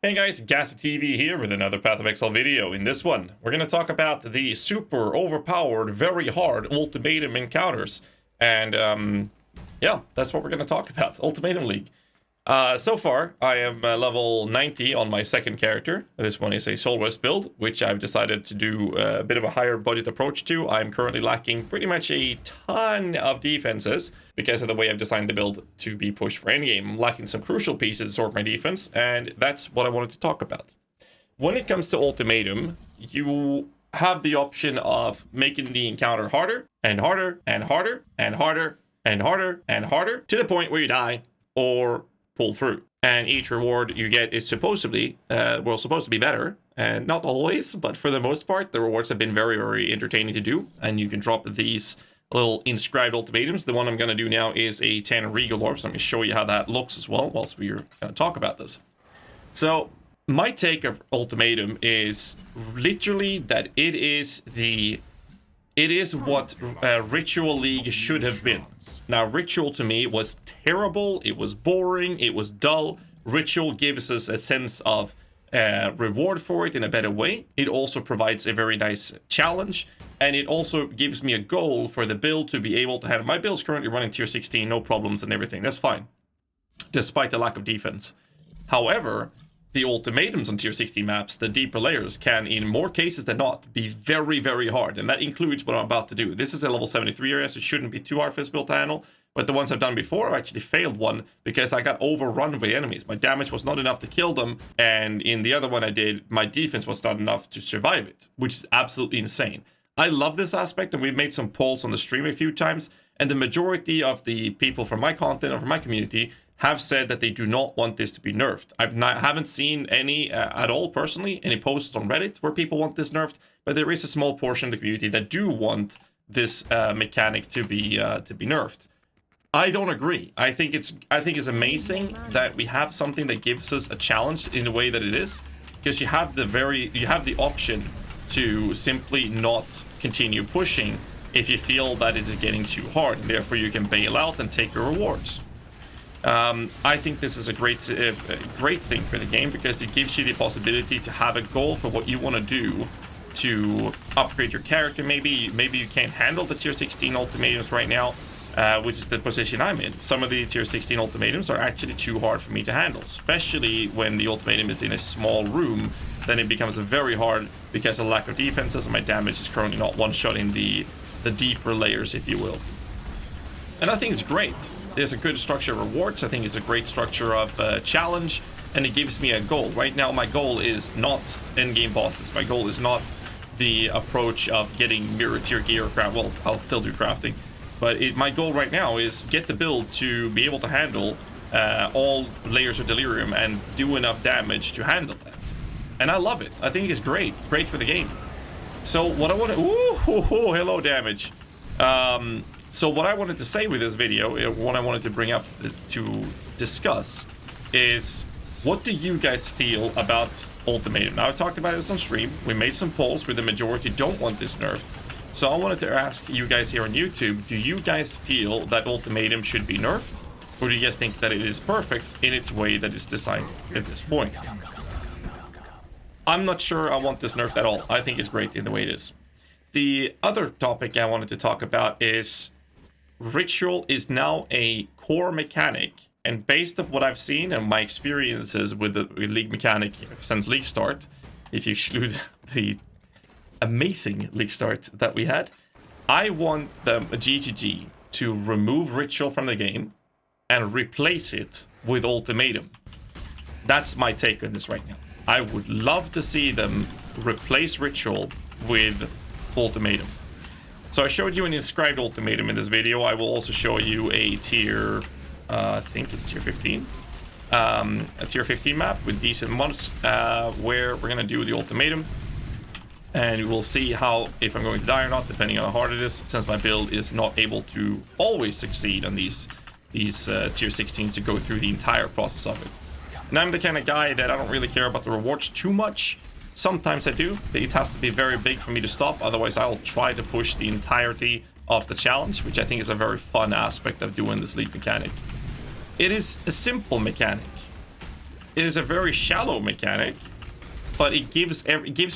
Hey guys, GHAZZY TV here with another Path of Exile video. In this one, we're going to talk about the super overpowered, very hard Ultimatum encounters. And yeah, that's what we're going to talk about, Ultimatum League. So far, I am level 90 on my second character. This one is a Soul West build, which I've decided to do a bit of a higher budget approach to. I'm currently lacking pretty much a ton of defenses because of the way I've designed the build to be pushed for endgame. I'm lacking some crucial pieces to sort my defense, and that's what I wanted to talk about. When it comes to Ultimatum, you have the option of making the encounter harder and harder and harder and harder and harder and harder to the point where you die or pull through. And each reward you get is supposed to be better, and not always, but for the most part the rewards have been very, very entertaining to do. And you can drop these little inscribed ultimatums. The one I'm going to do now is a 10 regal orbs. Let me show you how that looks as well whilst we're going to talk about this. So my take of Ultimatum is literally that it is what Ritual League should have been. Now, Ritual to me was terrible, it was boring, it was dull. Ritual gives us a sense of reward for it in a better way. It also provides a very nice challenge, and it also gives me a goal for the build to be able to have. My build's currently running tier 16, no problems and everything, that's fine, despite the lack of defense. However, the ultimatums on tier 16 maps, the deeper layers, can, in more cases than not, be very, very hard. And that includes what I'm about to do. This is a level 73 area, so it shouldn't be too hard for this build to handle. But the ones I've done before, I actually failed one because I got overrun by enemies. My damage was not enough to kill them. And in the other one I did, my defense was not enough to survive it, which is absolutely insane. I love this aspect, and we've made some polls on the stream a few times. And the majority of the people from my content or from my community have said that they do not want this to be nerfed. Haven't seen any at all personally, any posts on Reddit where people want this nerfed, but there is a small portion of the community that do want this mechanic to be nerfed. I don't agree. I think it's amazing that we have something that gives us a challenge in the way that it is, because you have the option to simply not continue pushing if you feel that it is getting too hard, and therefore you can bail out and take your rewards. I think this is a great thing for the game, because it gives you the possibility to have a goal for what you want to do to upgrade your character. Maybe you can't handle the tier 16 ultimatums right now, which is the position I'm in. Some of the tier 16 ultimatums are actually too hard for me to handle, especially when the ultimatum is in a small room. Then it becomes very hard because of lack of defenses, and my damage is currently not one-shotting the deeper layers, if you will. And I think it's great. There's a good structure of rewards. I think it's a great structure of challenge, and it gives me a goal. Right now, my goal is not endgame bosses. My goal is not the approach of getting mirror tier gear or craft. Well, I'll still do crafting, but my goal right now is get the build to be able to handle all layers of delirium and do enough damage to handle that. And I love it. I think it's great for the game. So what I want to... Ooh, hello damage. So what I wanted to say with this video, what I wanted to bring up to discuss, is what do you guys feel about Ultimatum? Now, I talked about this on stream. We made some polls where the majority don't want this nerfed. So I wanted to ask you guys here on YouTube, do you guys feel that Ultimatum should be nerfed? Or do you guys think that it is perfect in its way that it's designed at this point? I'm not sure I want this nerfed at all. I think it's great in the way it is. The other topic I wanted to talk about is Ritual is now a core mechanic, and based on what I've seen and my experiences with the League mechanic since League start, if you exclude the amazing League start that we had, I want the GHAZZY to remove Ritual from the game and replace it with Ultimatum. That's my take on this right now. I would love to see them replace Ritual with Ultimatum. So I showed you an inscribed ultimatum in this video. I will also show you a tier, I think it's tier 15. A tier 15 map with decent mods where we're going to do the ultimatum. And we'll see if I'm going to die or not, depending on how hard it is, since my build is not able to always succeed on these tier 16s to go through the entire process of it. And I'm the kind of guy that I don't really care about the rewards too much. Sometimes I do. It has to be very big for me to stop. Otherwise, I'll try to push the entirety of the challenge, which I think is a very fun aspect of doing this league mechanic. It is a simple mechanic. It is a very shallow mechanic, but it gives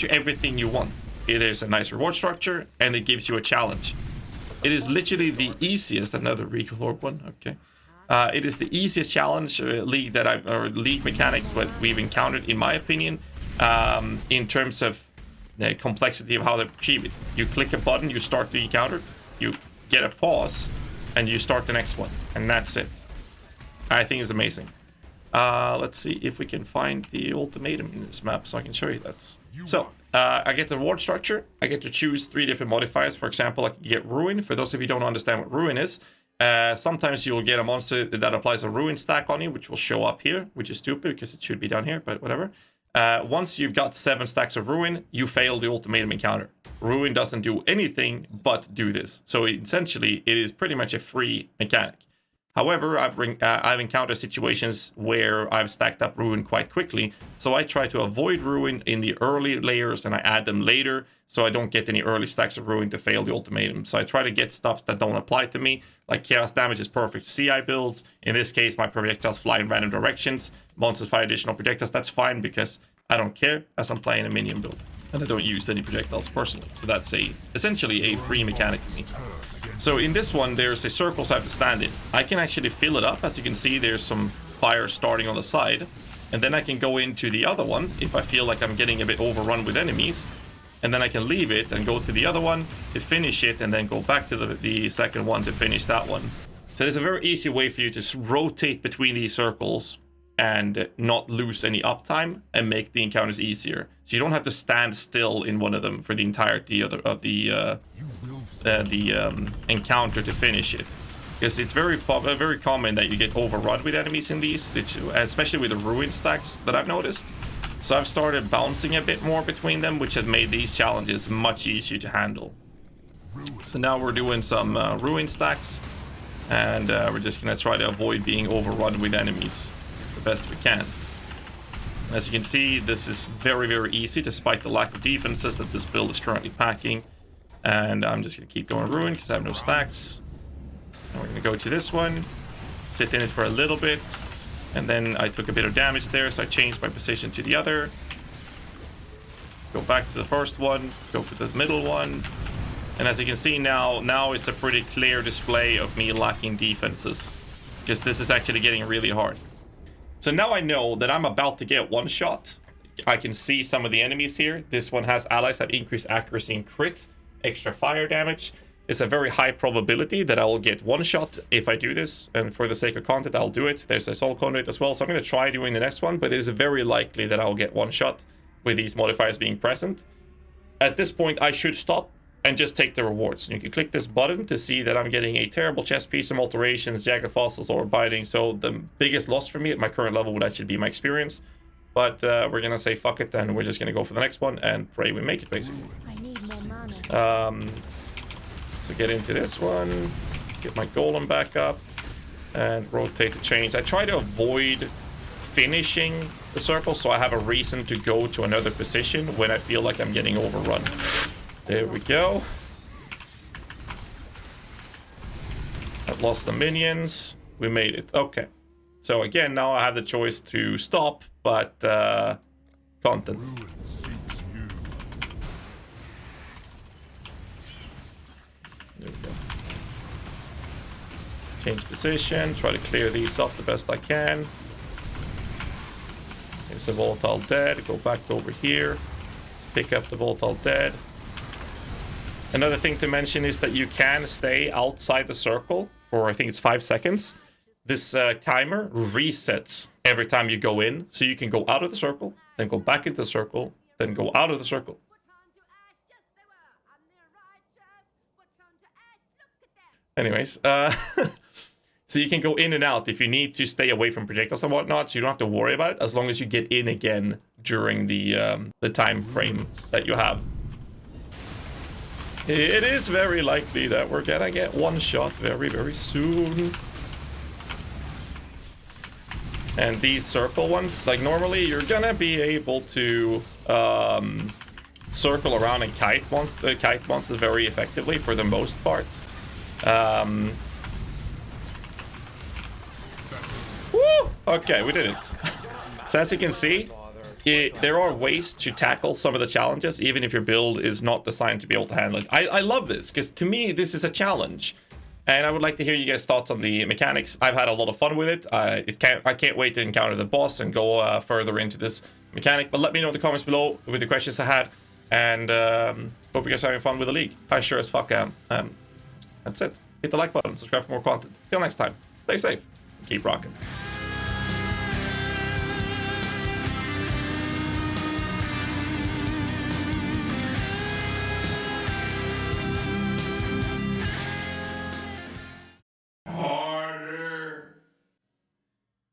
you everything you want. It is a nice reward structure, and it gives you a challenge. It is literally the easiest. Another Regal Orb one. Okay. It is the easiest challenge league league mechanic that we've encountered, in my opinion, in terms of the complexity of how to achieve it. You click a button, you start the encounter, you get a pause, and you start the next one, and that's it. I think it's amazing. Let's see if we can find the ultimatum in this map so I can show you that. So, I get the reward structure. I get to choose 3 different modifiers. For example, I can get Ruin. For those of you who don't understand what Ruin is, sometimes you'll get a monster that applies a Ruin stack on you, which will show up here, which is stupid because it should be down here, but whatever. Once you've got 7 stacks of Ruin, you fail the ultimatum encounter. Ruin doesn't do anything but do this. So essentially, it is pretty much a free mechanic. However, I've encountered situations where I've stacked up Ruin quite quickly, so I try to avoid Ruin in the early layers and I add them later, so I don't get any early stacks of Ruin to fail the ultimatum. So I try to get stuff that don't apply to me, like Chaos Damage is perfect CI builds. In this case, my projectiles fly in random directions. Monsters fire additional projectiles, that's fine because I don't care as I'm playing a minion build. And I don't use any projectiles personally, so that's essentially a free mechanic for me. So in this one, there's a circles I have to stand in. I can actually fill it up. As you can see, there's some fire starting on the side. And then I can go into the other one if I feel like I'm getting a bit overrun with enemies. And then I can leave it and go to the other one to finish it, and then go back to the second one to finish that one. So there's a very easy way for you to rotate between these circles and not lose any uptime and make the encounters easier. So you don't have to stand still in one of them for the entirety of the encounter to finish it. Because it's very common that you get overrun with enemies in these, especially with the Ruin stacks that I've noticed. So I've started bouncing a bit more between them, which has made these challenges much easier to handle. So now we're doing some Ruin stacks, and we're just going to try to avoid being overrun with enemies the best we can. As you can see, this is very, very easy despite the lack of defenses that this build is currently packing. And I'm just going to keep going Ruin because I have no stacks. And we're going to go to this one, sit in it for a little bit, and then I took a bit of damage there, so I changed my position to the other. Go back to the first one, go for the middle one. And as you can see now it's a pretty clear display of me lacking defenses, because this is actually getting really hard. So now I know that I'm about to get one shot. I can see some of the enemies here. This one has allies that increase accuracy and crit, extra fire damage. It's a very high probability that I will get one shot if I do this, and for the sake of content I'll do it. There's a soul conduit as well, so I'm going to try doing the next one, but it is very likely that I'll get one shot with these modifiers being present. At this point I should stop and just take the rewards. And you can click this button to see that I'm getting a terrible chest piece, some alterations, jagged fossils, or binding. So the biggest loss for me at my current level would actually be my experience. But we're gonna say fuck it, and we're just gonna go for the next one and pray we make it, basically. I need more mana. So get into this one, get my golem back up, and rotate the chains. I try to avoid finishing the circle so I have a reason to go to another position when I feel like I'm getting overrun. There we go. I've lost some minions. We made it. Okay. So again, now I have the choice to stop, but content. There we go. Change position. Try to clear these off the best I can. There's a volatile dead. Go back over here. Pick up the volatile dead. Another thing to mention is that you can stay outside the circle for, I think it's 5 seconds. This timer resets every time you go in. So you can go out of the circle, then go back into the circle, then go out of the circle. Anyways, so you can go in and out if you need to stay away from projectiles and whatnot, so you don't have to worry about it as long as you get in again during the time frame that you have. It is very likely that we're gonna get one shot very, very soon. And these circle ones, like normally you're gonna be able to circle around and kite monsters very effectively for the most part. Woo! Okay, we did it. So as you can see, there are ways to tackle some of the challenges, even if your build is not designed to be able to handle it. I love this, because to me, this is a challenge. And I would like to hear you guys' thoughts on the mechanics. I've had a lot of fun with it. I can't wait to encounter the boss and go further into this mechanic. But let me know in the comments below with the questions I had. And hope you guys are having fun with the league. I sure as fuck am. That's it. Hit the like button, subscribe for more content. Till next time, stay safe, and keep rocking.